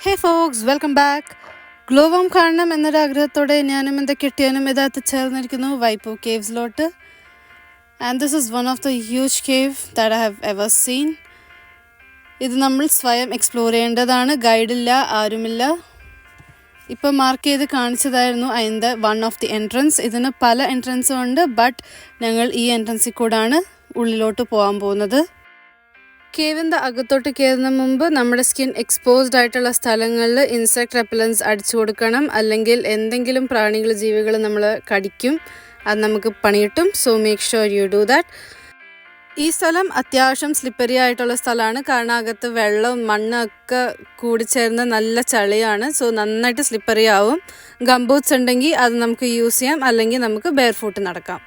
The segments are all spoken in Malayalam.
ഹേ ഫോക്സ്, വെൽക്കം ബാക്ക്. ഗ്ലോവം കാണണം എന്നൊരാഗ്രഹത്തോടെ ഞാനും എൻ്റെ കെട്ടിയനും ഇതാത്ത് ചേർന്നിരിക്കുന്നു വൈപ്പോ കേവ്സിലോട്ട്. And this is one of the huge cave that I have ever seen. ഇത് നമ്മൾ സ്വയം എക്സ്പ്ലോർ ചെയ്യേണ്ടതാണ്, ഗൈഡില്ല, ആരുമില്ല. ഇപ്പോൾ മാർക്ക് ചെയ്ത് കാണിച്ചതായിരുന്നു അതിൻ്റെ വൺ ഓഫ് ദി എൻട്രൻസ്. ഇതിന് പല എൻട്രൻസും ഉണ്ട്, ബട്ട് ഞങ്ങൾ ഈ എൻട്രൻസിൽ കൂടാണ് ഉള്ളിലോട്ട് പോകാൻ പോകുന്നത്. കേവിൻ്റെ അകത്തോട്ട് കയറുന്ന മുമ്പ് നമ്മുടെ സ്കിൻ എക്സ്പോസ്ഡ് ആയിട്ടുള്ള സ്ഥലങ്ങളിൽ ഇൻസെക്ട് റെപ്പലൻസ് അടിച്ചു കൊടുക്കണം, അല്ലെങ്കിൽ എന്തെങ്കിലും പ്രാണികൾ ജീവികൾ നമ്മൾ കടിക്കും, അത് നമുക്ക് പണി കിട്ടും. So make sure you do that. ഈ സ്ഥലം അത്യാവശ്യം സ്ലിപ്പറി ആയിട്ടുള്ള സ്ഥലമാണ്, കാരണം അകത്ത് വെള്ളവും മണ്ണൊക്കെ കൂടിച്ചേർന്ന് നല്ല ചളിയാണ്. സോ നന്നായിട്ട് സ്ലിപ്പറി ആവും. ഗംബൂട്ട്സ് ഉണ്ടെങ്കിൽ അത് നമുക്ക് യൂസ് ചെയ്യാം, അല്ലെങ്കിൽ നമുക്ക് ബെയർ ഫൂട്ട് നടക്കാം.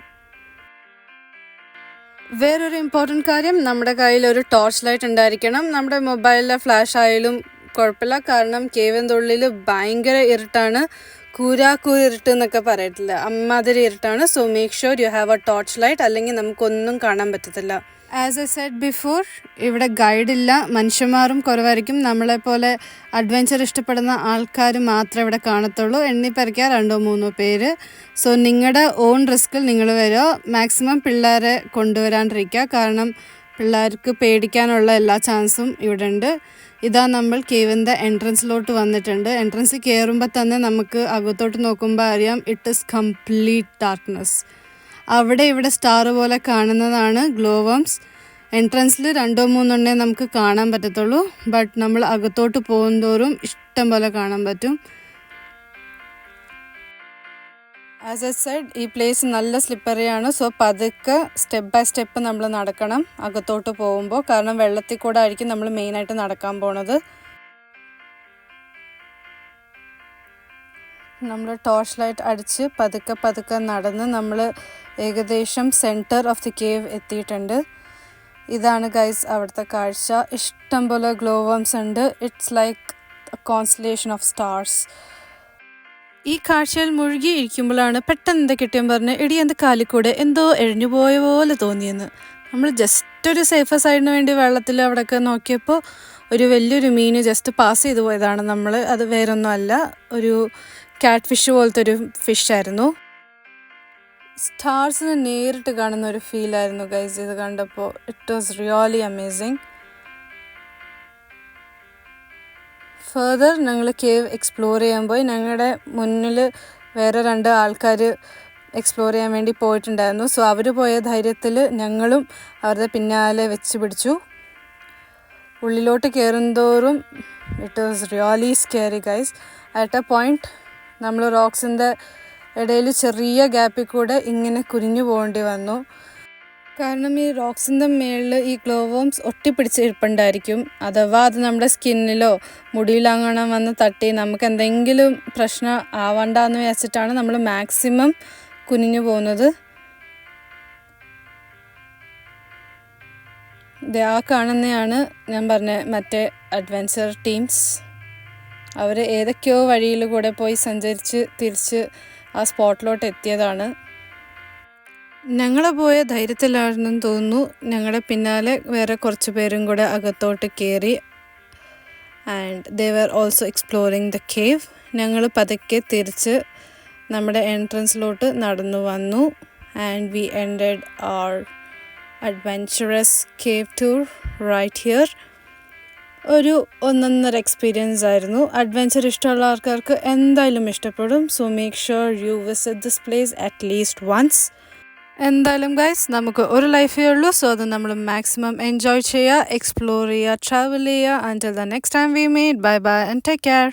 വേറൊരു ഇമ്പോർട്ടൻറ്റ് കാര്യം, നമ്മുടെ കയ്യിൽ ഒരു ടോർച്ച് ലൈറ്റ് ഉണ്ടായിരിക്കണം. നമ്മുടെ മൊബൈലിലെ ഫ്ലാഷ് ആയാലും കുഴപ്പമില്ല, കാരണം കേവിൻ്റെ ഉള്ളിൽ ഭയങ്കര ഇരുട്ടാണ്. കൂരാക്കൂരി ഇരുട്ട് എന്നൊക്കെ പറയത്തില്ല, അമ്മാതിരി ഇരുട്ടാണ്. So make sure you have a torch light, അല്ലെങ്കിൽ നമുക്കൊന്നും കാണാൻ പറ്റത്തില്ല. ആസ് എ സെഡ് ബിഫോർ, ഇവിടെ ഗൈഡില്ല, മനുഷ്യന്മാരും കുറവായിരിക്കും. നമ്മളെപ്പോലെ അഡ്വഞ്ചർ ഇഷ്ടപ്പെടുന്ന ആൾക്കാർ മാത്രമേ ഇവിടെ കാണത്തുള്ളൂ. എണ്ണിപ്പറിക്കാൻ 2-3 പേര്. സോ നിങ്ങളുടെ ഓൺ റിസ്കിൽ നിങ്ങൾ വരിക. മാക്സിമം പിള്ളേരെ കൊണ്ടുവരാണ്ടിരിക്കുക, കാരണം പിള്ളേർക്ക് പേടിക്കാനുള്ള എല്ലാ ചാൻസും ഇവിടെ ഉണ്ട്. ഇതാ നമ്മൾ കേവിൻ്റെ എൻട്രൻസിലോട്ട് വന്നിട്ടുണ്ട്. എൻട്രൻസിൽ കയറുമ്പോൾ തന്നെ നമുക്ക് അകത്തോട്ട് നോക്കുമ്പോൾ അറിയാം, ഇറ്റ് ഈസ് കംപ്ലീറ്റ് ഡാർക്ക്നെസ്. അവിടെ ഇവിടെ സ്റ്റാർ പോലെ കാണുന്നതാണ് ഗ്ലോവംസ്. എൻട്രൻസിൽ 2-3 നമുക്ക് കാണാൻ പറ്റത്തുള്ളൂ, ബട്ട് നമ്മൾ അകത്തോട്ട് പോകുന്തോറും ഇഷ്ടം പോലെ കാണാൻ പറ്റും. ആസ് എ സെഡ്, ഈ പ്ലേസ് നല്ല സ്ലിപ്പറിയാണ്. സോ പതുക്കെ സ്റ്റെപ്പ് ബൈ സ്റ്റെപ്പ് നമ്മൾ നടക്കണം അകത്തോട്ട് പോകുമ്പോൾ, കാരണം വെള്ളത്തിൽ കൂടെ ആയിരിക്കും നമ്മൾ മെയിനായിട്ട് നടക്കാൻ പോണത്. നമ്മൾ ടോർച്ച് ലൈറ്റ് അടിച്ച് പതുക്കെ നടന്ന് നമ്മൾ ഏകദേശം സെൻറ്റർ ഓഫ് ദി കേവ് എത്തിയിട്ടുണ്ട്. ഇതാണ് ഗൈസ് അവിടുത്തെ കാഴ്ച. ഇഷ്ടം പോലെ ഗ്ലോവംസ് ഉണ്ട്. It's like A constellation of stars. ഈ കാഴ്ചയിൽ മുഴുകി ഇരിക്കുമ്പോഴാണ് പെട്ടെന്ന് എന്താ കിട്ടിയാൻ പറഞ്ഞ്, എടി എൻ്റെ കാലിക്കൂടെ എന്തോ എഴിഞ്ഞു പോയ പോലെ തോന്നിയെന്ന്. നമ്മൾ ജസ്റ്റ് ഒരു സേഫർ സൈഡിന് വേണ്ടി വെള്ളത്തിൽ അവിടെയൊക്കെ നോക്കിയപ്പോൾ ഒരു വലിയൊരു മീൻ ജസ്റ്റ് പാസ് ചെയ്തു പോയതാണ്. അത് വേറൊന്നും അല്ല, ഒരു ക്യാറ്റ് ഫിഷ് പോലത്തെ ഒരു ഫിഷായിരുന്നു. സ്റ്റാർസിനെ നേരിട്ട് കാണുന്ന ഒരു ഫീലായിരുന്നു ഗൈസ് ഇത് കണ്ടപ്പോൾ. It was really amazing. Further ഞങ്ങൾ കേവ് എക്സ്പ്ലോർ ചെയ്യാൻ പോയി. ഞങ്ങളുടെ മുന്നിൽ വേറെ 2 ആൾക്കാർ എക്സ്പ്ലോർ ചെയ്യാൻ വേണ്ടി പോയിട്ടുണ്ടായിരുന്നു. സോ അവർ പോയ ധൈര്യത്തിൽ ഞങ്ങളും അവരുടെ പിന്നാലെ വെച്ച് പിടിച്ചു. ഉള്ളിലോട്ട് കയറുന്തോറും it was really scary guys. At a point നമ്മൾ റോക്സിൻ്റെ ഇടയിൽ ചെറിയ ഗ്യാപ്പിൽ കൂടെ ഇങ്ങനെ കുനിഞ്ഞു പോകേണ്ടി വന്നു, കാരണം ഈ റോക്സിൻ്റെ മേളിൽ ഈ ഗ്ലോവംസ് ഒട്ടിപ്പിടിച്ച് ഇരിപ്പുണ്ടായിരിക്കും. അഥവാ അത് നമ്മുടെ സ്കിന്നിലോ മുടിയിലോ അങ്ങനെ വന്ന് തട്ടി നമുക്ക് എന്തെങ്കിലും പ്രശ്നം ആവണ്ടെന്ന് വിചാരിച്ചിട്ടാണ് നമ്മൾ മാക്സിമം കുനിഞ്ഞു പോകുന്നത്. ആ കാണുന്നതാണ് ഞാൻ പറഞ്ഞ മറ്റേ അഡ്വഞ്ചർ ടീംസ്. അവർ ഏതൊക്കെയോ വഴിയിൽ കൂടെ പോയി സഞ്ചരിച്ച് തിരിച്ച് ആ സ്പോട്ടിലോട്ട് എത്തിയതാണ്. ഞങ്ങൾ പോയ ധൈര്യത്തിലാണെന്ന് തോന്നുന്നു. ഞങ്ങളുടെ പിന്നാലെ വേറെ കുറച്ച് പേരും കൂടെ അകത്തോട്ട് കയറി. And they were also exploring the cave. ഞങ്ങൾ പതുക്കെ തിരിച്ച് നമ്മുടെ എൻട്രൻസിലോട്ട് നടന്നു വന്നു. And we ended our adventurous cave tour right here. ഒരു 1.5 എക്സ്പീരിയൻസ് ആയിരുന്നു. അഡ്വെഞ്ചർ ഇഷ്ടമുള്ള ആൾക്കാർക്ക് എന്തായാലും ഇഷ്ടപ്പെടും. So make sure you visit this place at least once. എന്തായാലും ഗൈസ്, നമുക്ക് ഒരു ലൈഫേ ഉള്ളൂ. സോ അത് നമ്മൾ മാക്സിമം എൻജോയ് ചെയ്യുക, എക്സ്പ്ലോർ ചെയ്യുക, ട്രാവൽ ചെയ്യുക. Until the next time we meet, bye by and take care.